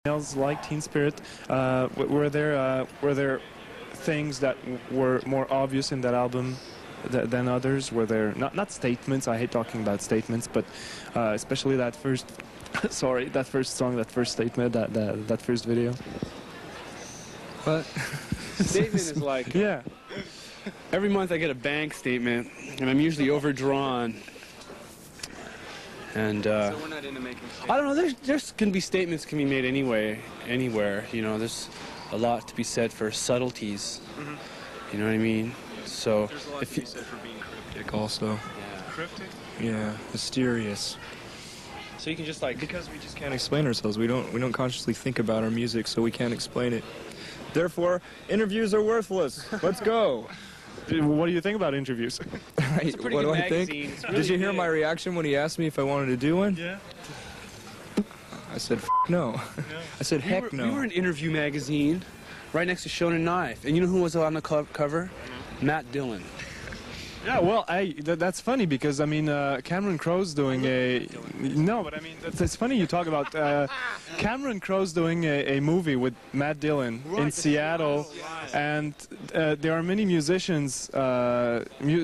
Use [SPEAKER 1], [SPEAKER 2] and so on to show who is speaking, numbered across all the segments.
[SPEAKER 1] Smells Like Teen Spirit. Were there things that were more obvious in that album than others? Were there not statements? I hate talking about statements, but especially that first sorry, that first song, that first statement, that first video.
[SPEAKER 2] What? Statement is like,
[SPEAKER 1] yeah.
[SPEAKER 2] Every month I get a bank statement, and I'm usually overdrawn. And
[SPEAKER 3] so we're not into making statements.
[SPEAKER 2] I don't know. There's can be statements can be made anywhere. You know, there's a lot to be said for subtleties. You know what I mean? So
[SPEAKER 3] there's a lot to be said for being cryptic
[SPEAKER 4] also.
[SPEAKER 2] Yeah.
[SPEAKER 3] Cryptic?
[SPEAKER 4] Yeah, mysterious.
[SPEAKER 2] So you can just like,
[SPEAKER 4] because we just can't explain ourselves. We don't consciously think about our music, so we can't explain it. Therefore, interviews are worthless. Let's go.
[SPEAKER 1] What do you think about interviews?
[SPEAKER 2] It's a pretty
[SPEAKER 4] what
[SPEAKER 2] good
[SPEAKER 4] do I
[SPEAKER 2] magazine.
[SPEAKER 4] think?
[SPEAKER 2] It's really
[SPEAKER 4] Did you hear
[SPEAKER 2] big.
[SPEAKER 4] my reaction when he asked me if I wanted to do one?
[SPEAKER 1] Yeah.
[SPEAKER 4] I said, F no. I said, heck no.
[SPEAKER 2] We were an interview magazine right next to Shonen Knife. And you know who was on the cover? Matt Dillon.
[SPEAKER 1] Yeah, well, that's funny because, I mean, Cameron Crowe's doing a... No, but I mean, it's funny you talk about... Cameron Crowe's doing a movie with Matt Dillon in Seattle, and there are many musicians,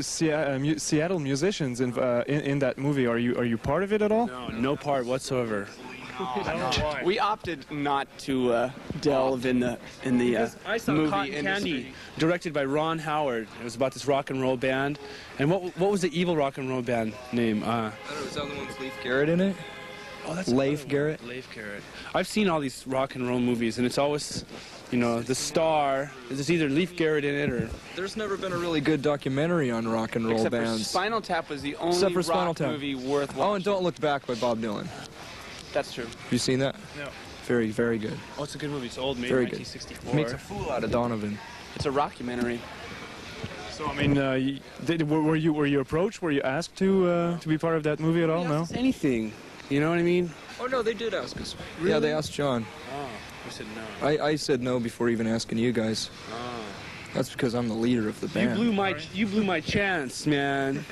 [SPEAKER 1] Seattle musicians in that movie. Are you part of it at all?
[SPEAKER 2] No, no part whatsoever.
[SPEAKER 3] We opted not to delve in the
[SPEAKER 2] I saw
[SPEAKER 3] movie
[SPEAKER 2] Cotton
[SPEAKER 3] industry.
[SPEAKER 2] Candy, directed by Ron Howard. It was about this rock and roll band. And what was the evil rock and roll band name?
[SPEAKER 4] I don't know, was that the one with Leif Garrett in it?
[SPEAKER 2] Oh, that's
[SPEAKER 4] Leif Garrett?
[SPEAKER 2] Leif Garrett. I've seen all these rock and roll movies, and it's always, you know, the star. There's either Leif Garrett in it or...
[SPEAKER 4] There's never been a really good documentary on rock and roll
[SPEAKER 3] Except for
[SPEAKER 4] bands.
[SPEAKER 3] Spinal Tap was the only
[SPEAKER 4] Except for Spinal
[SPEAKER 3] rock
[SPEAKER 4] Tap.
[SPEAKER 3] movie worth watching.
[SPEAKER 4] Oh, and Don't Look Back by Bob Dylan.
[SPEAKER 3] That's true.
[SPEAKER 4] Have you seen that?
[SPEAKER 1] No.
[SPEAKER 4] Very, very good.
[SPEAKER 2] Oh, it's a good movie. It's old, made
[SPEAKER 4] Very
[SPEAKER 2] in
[SPEAKER 4] good.
[SPEAKER 2] 1964.
[SPEAKER 4] Makes a fool out of Donovan.
[SPEAKER 3] It's a rockumentary.
[SPEAKER 1] So, I mean, were you approached? Were you asked to be part of that movie at all? No?
[SPEAKER 2] Anything. You know what I mean?
[SPEAKER 4] Oh, no, they did ask us.
[SPEAKER 2] Really?
[SPEAKER 4] Yeah, they asked John.
[SPEAKER 2] Oh, we said no.
[SPEAKER 4] I said no before even asking you guys.
[SPEAKER 2] Oh.
[SPEAKER 4] That's because I'm the leader of the band.
[SPEAKER 2] You blew my chance, man.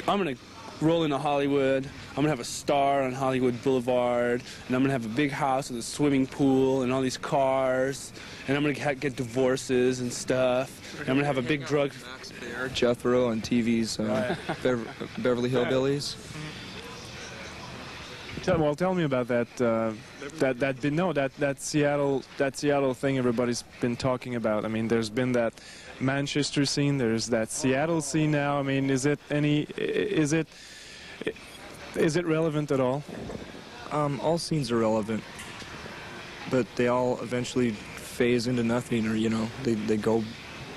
[SPEAKER 2] I'm gonna roll into Hollywood. I'm gonna have a star on Hollywood Boulevard, and I'm gonna have a big house with a swimming pool and all these cars, and I'm gonna get divorces and stuff. And I'm gonna have a big drug.
[SPEAKER 4] Max Baer, Jethro on TV's Beverly Hillbillies.
[SPEAKER 1] Well, tell me about that. That Seattle thing everybody's been talking about. I mean, there's been that Manchester scene. There's that Seattle scene now. I mean, is it relevant at all?
[SPEAKER 4] All scenes are relevant, but they all eventually phase into nothing, or they go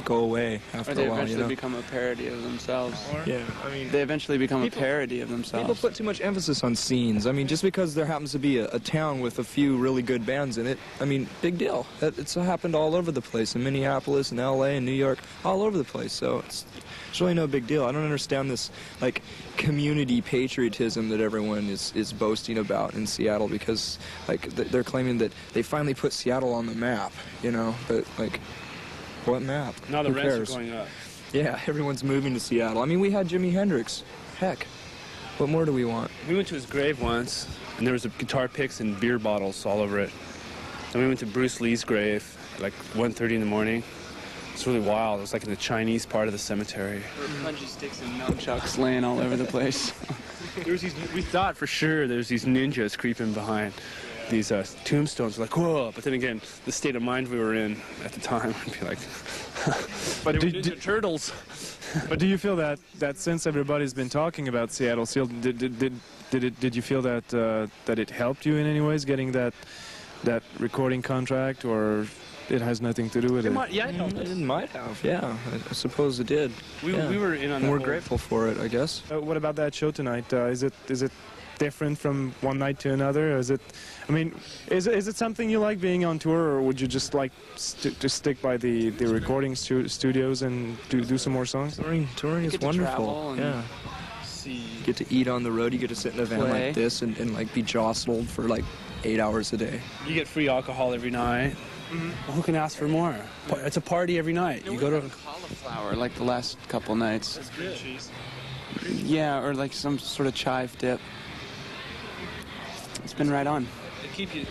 [SPEAKER 4] away after
[SPEAKER 3] Or they
[SPEAKER 4] a while.
[SPEAKER 3] eventually become a parody of themselves.
[SPEAKER 4] Yeah, I mean,
[SPEAKER 3] They eventually become a parody of themselves.
[SPEAKER 4] people put too much emphasis on scenes. I mean, just because there happens to be a town with a few really good bands in it, I mean, big deal. It's happened all over the place, in Minneapolis and L.A. and New York, all over the place. So it's really no big deal. I don't understand this, like, community patriotism that everyone is boasting about in Seattle, because, like, they're claiming that they finally put Seattle on the map, but, like, what map?
[SPEAKER 2] Now the
[SPEAKER 4] Who
[SPEAKER 2] rents
[SPEAKER 4] cares?
[SPEAKER 2] are going up.
[SPEAKER 4] Yeah, everyone's moving to Seattle. I mean, we had Jimi Hendrix. Heck, what more do we want?
[SPEAKER 2] We went to his grave once, and there was guitar picks and beer bottles all over it. Then we went to Bruce Lee's grave at like 1:30 in the morning. It's really wild. It was like in the Chinese part of the cemetery.
[SPEAKER 3] There were punji sticks and nunchucks laying all over the place.
[SPEAKER 2] We thought for sure there was these ninjas creeping behind these tombstones. We're like, whoa! But then again, the state of mind we were in at the time would be like,
[SPEAKER 1] But
[SPEAKER 2] Ninja Turtles.
[SPEAKER 1] But do you feel that since everybody's been talking about Seattle, did you feel that it helped you in any ways getting that recording contract, or it has nothing to do with it?
[SPEAKER 2] Yeah, it helped us.
[SPEAKER 4] It might have, yeah. I suppose it did.
[SPEAKER 2] We were in on
[SPEAKER 4] And
[SPEAKER 2] that
[SPEAKER 4] we're
[SPEAKER 2] whole-
[SPEAKER 4] grateful for it, I guess.
[SPEAKER 1] What about that show tonight? Is it different from one night to another? Is it something you like being on tour, or would you just like to stick by the recording studios and do some more songs?
[SPEAKER 4] Touring is
[SPEAKER 3] get to
[SPEAKER 4] wonderful.
[SPEAKER 3] travel and
[SPEAKER 4] Yeah. You get to eat on the road. You get to sit in a van
[SPEAKER 3] Play.
[SPEAKER 4] like this and like be jostled for like 8 hours a day.
[SPEAKER 2] You get free alcohol every night. Well, who can ask for more? It's a party every night. You go to...
[SPEAKER 3] Cauliflower like the last couple nights.
[SPEAKER 1] That's good. Cheese.
[SPEAKER 3] Yeah, or like some sort of chive dip. It's been right on.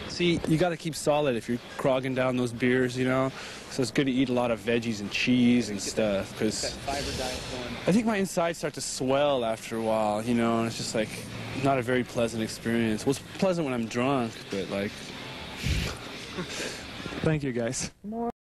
[SPEAKER 2] See, you got to keep solid if you're crogging down those beers, you know. So it's good to eat a lot of veggies and cheese and stuff, because I think my insides start to swell after a while, you know. And it's just like not a very pleasant experience. Well, it's pleasant when I'm drunk, but like.
[SPEAKER 1] Thank you, guys.